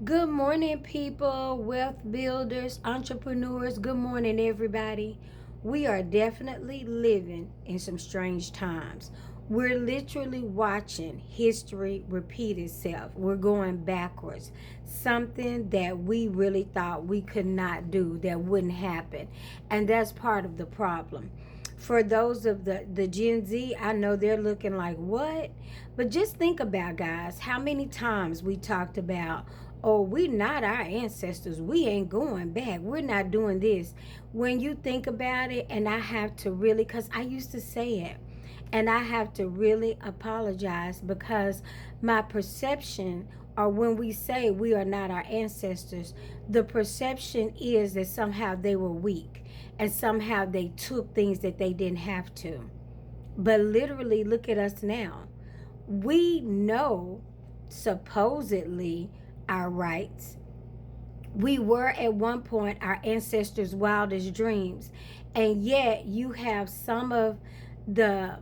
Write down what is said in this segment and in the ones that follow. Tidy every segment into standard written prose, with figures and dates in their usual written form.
Good morning, people, wealth builders, entrepreneurs. Good morning, everybody. We are definitely living in some strange times. We're literally watching history repeat itself. We're going backwards. Something that we really thought we could not do, that wouldn't happen. And that's part of the problem. For those of the Gen Z, I know they're looking like, what? But just think about, guys, how many times we talked about, oh, we not our ancestors. We ain't going back. We're not doing this. When you think about it, and I have to really, because I used to say it, and I have to really apologize because my perception, or when we say we are not our ancestors, the perception is that somehow they were weak and somehow they took things that they didn't have to. But literally, look at us now. We know supposedly our rights. We were at one point our ancestors' wildest dreams. And yet you have some of the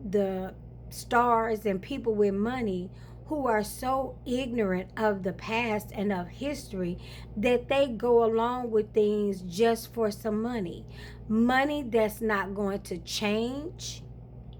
the stars and people with money who are so ignorant of the past and of history that they go along with things just for some money. Money that's not going to change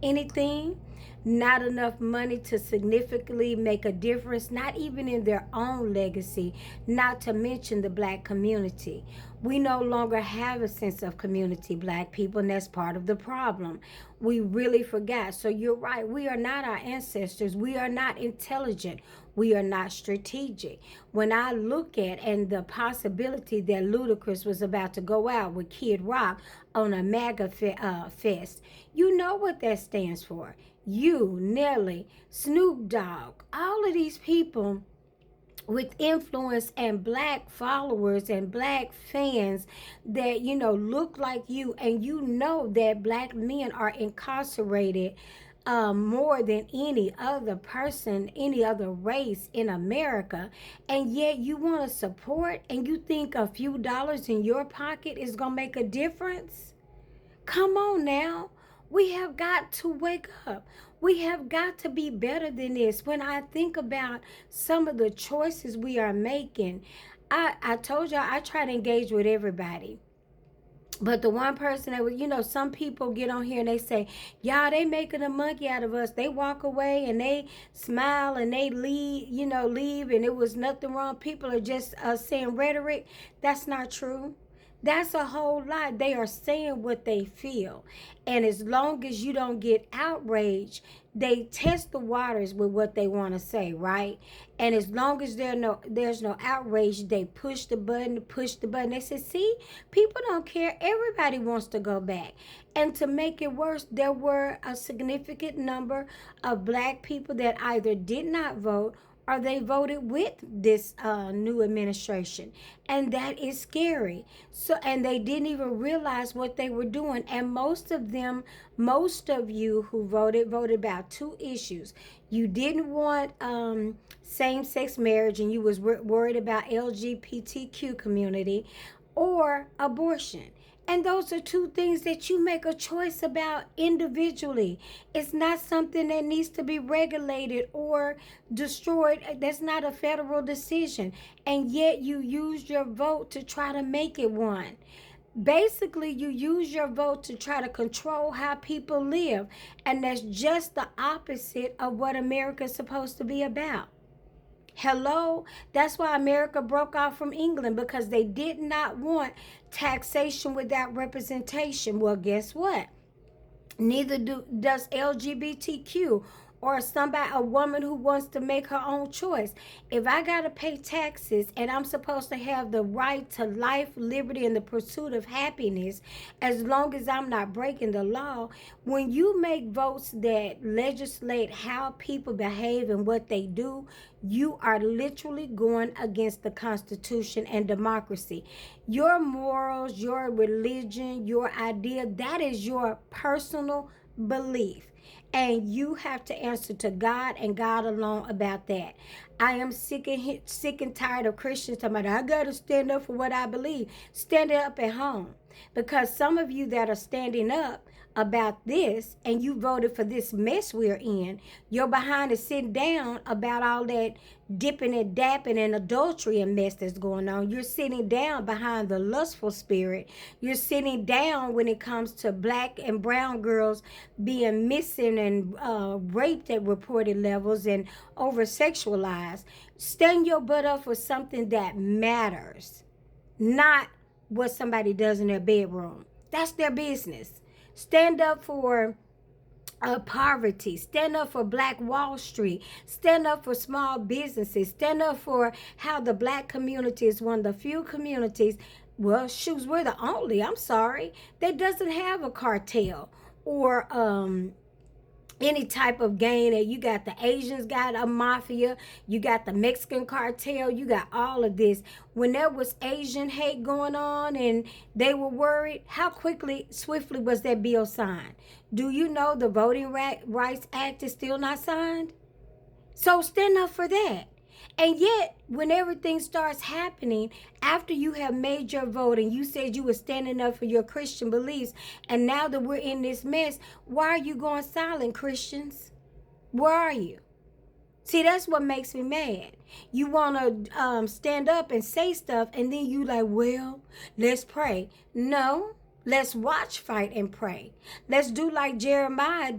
anything, not enough money to significantly make a difference, not even in their own legacy, not to mention the black community. We no longer have a sense of community, black people, and that's part of the problem. We really forgot. So you're right. We are not our ancestors. We are not intelligent. We are not strategic. When I look at and the possibility that Ludacris was about to go out with Kid Rock on a fest, you know what that stands for. You, Nelly, Snoop Dogg, all of these people with influence and black followers and black fans that look like you, and you know that black men are incarcerated more than any other person, any other race in America, and yet you want to support and you think a few dollars in your pocket is going to make a difference. Come on now. We have got to wake up. We have got to be better than this. When I think about some of the choices we are making, I told y'all I try to engage with everybody. But the one person that some people get on here and they say, y'all, they making a monkey out of us. They walk away and they smile and they leave, and it was nothing wrong. People are just saying rhetoric. That's not true. That's a whole lot. They are saying what they feel. And as long as you don't get outraged, they test the waters with what they want to say, right? And as long as there's no outrage, they push the button. They say, see, people don't care. Everybody wants to go back. And to make it worse, there were a significant number of black people that either did not vote or they voted with this new administration, and that is scary. So, and they didn't even realize what they were doing. And most of you who voted about two issues. You didn't want same-sex marriage, and you was worried about LGBTQ community, or abortion. And those are two things that you make a choice about individually. It's not something that needs to be regulated or destroyed. That's not a federal decision. And yet you use your vote to try to make it one. Basically, you use your vote to try to control how people live. And that's just the opposite of what America is supposed to be about. Hello? That's why America broke off from England, because they did not want taxation without representation. Well, guess what? Neither does LGBTQ or a woman who wants to make her own choice. If I got to pay taxes and I'm supposed to have the right to life, liberty, and the pursuit of happiness, as long as I'm not breaking the law, when you make votes that legislate how people behave and what they do, you are literally going against the Constitution and democracy. Your morals, your religion, your idea, that is your personal belief. And you have to answer to God and God alone about that. I am sick and tired of Christians talking about, I got to stand up for what I believe. Stand up at home. Because some of you that are standing up about this and you voted for this mess we're in, you're behind is sitting down about all that dipping and dapping and adultery and mess that's going on. You're sitting down behind the lustful spirit. You're sitting down when it comes to black and brown girls being missing and raped at reported levels and over sexualized. Stand your butt up for something that matters, not what somebody does in their bedroom. That's their business. Stand up for poverty. Stand up for Black Wall Street. Stand up for small businesses. Stand up for how the black community is one of the few communities, well, shoes, we're the only, I'm sorry, that doesn't have a cartel or any type of gang. That you got the Asians got a mafia, you got the Mexican cartel, you got all of this. When there was Asian hate going on and they were worried, how swiftly was that bill signed? Do you know the Voting Rights Act is still not signed? So stand up for that. And yet, when everything starts happening, after you have made your vote and you said you were standing up for your Christian beliefs, and now that we're in this mess, why are you going silent, Christians? Where are you? See, that's what makes me mad. You want to stand up and say stuff, and then you like, well, let's pray. No, let's watch, fight, and pray. Let's do like Nehemiah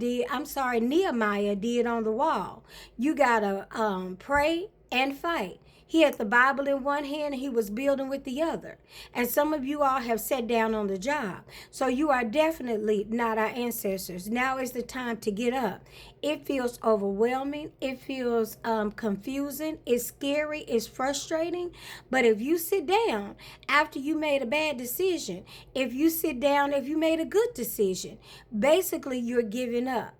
did on the wall. You got to pray and fight. He had the Bible in one hand and he was building with the other. And some of you all have sat down on the job. So you are definitely not our ancestors. Now is the time to get up. It feels overwhelming. It feels confusing. It's scary. It's frustrating. But if you sit down after you made a bad decision, if you sit down, if you made a good decision, basically you're giving up.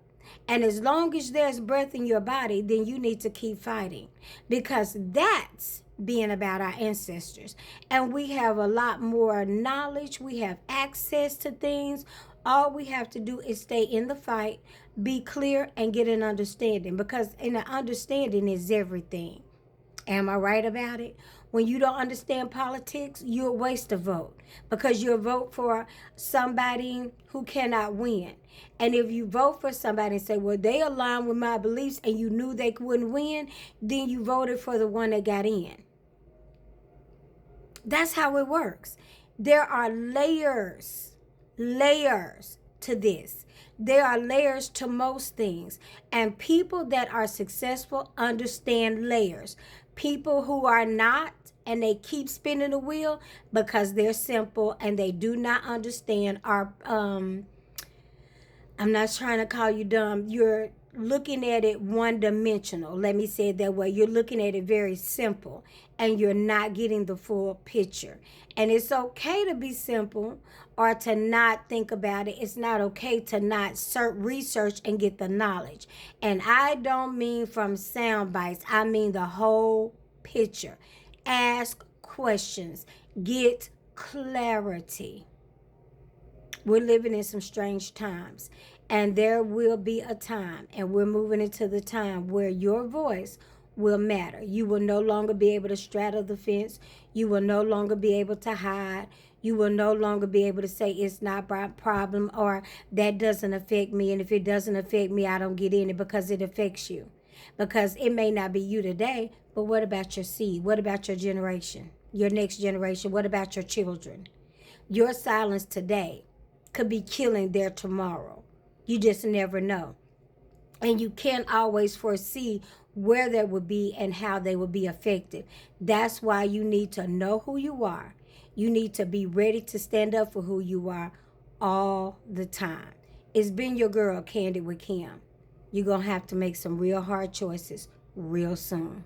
And as long as there's breath in your body, then you need to keep fighting, because that's being about our ancestors. And we have a lot more knowledge. We have access to things. All we have to do is stay in the fight, be clear, and get an understanding, because in the understanding is everything. Am I right about it? When you don't understand politics, you'll waste a vote, because you'll vote for somebody who cannot win. And if you vote for somebody and say, well, they align with my beliefs, and you knew they wouldn't win, then you voted for the one that got in. That's how it works. There are layers to this. There are layers to most things. And people that are successful understand layers. People who are not, and they keep spinning the wheel because they're simple and they do not understand our I'm not trying to call you dumb. You're looking at it one-dimensional. Let me say it that way. You're looking at it very simple, and you're not getting the full picture. And it's okay to be simple or to not think about it. It's not okay to not research and get the knowledge. And I don't mean from sound bites. I mean the whole picture. Ask questions. Get clarity. We're living in some strange times, and there will be a time, and we're moving into the time where your voice will matter. You will no longer be able to straddle the fence. You will no longer be able to hide. You will no longer be able to say it's not my problem, or that doesn't affect me, and if it doesn't affect me, I don't get in it, because it affects you. Because it may not be you today, but what about your seed? What about your generation, your next generation? What about your children? Your silence today could be killing their tomorrow. You just never know. And you can't always foresee where they will be and how they will be affected. That's why you need to know who you are. You need to be ready to stand up for who you are all the time. It's been your girl, Candid with Kim. You're going to have to make some real hard choices real soon.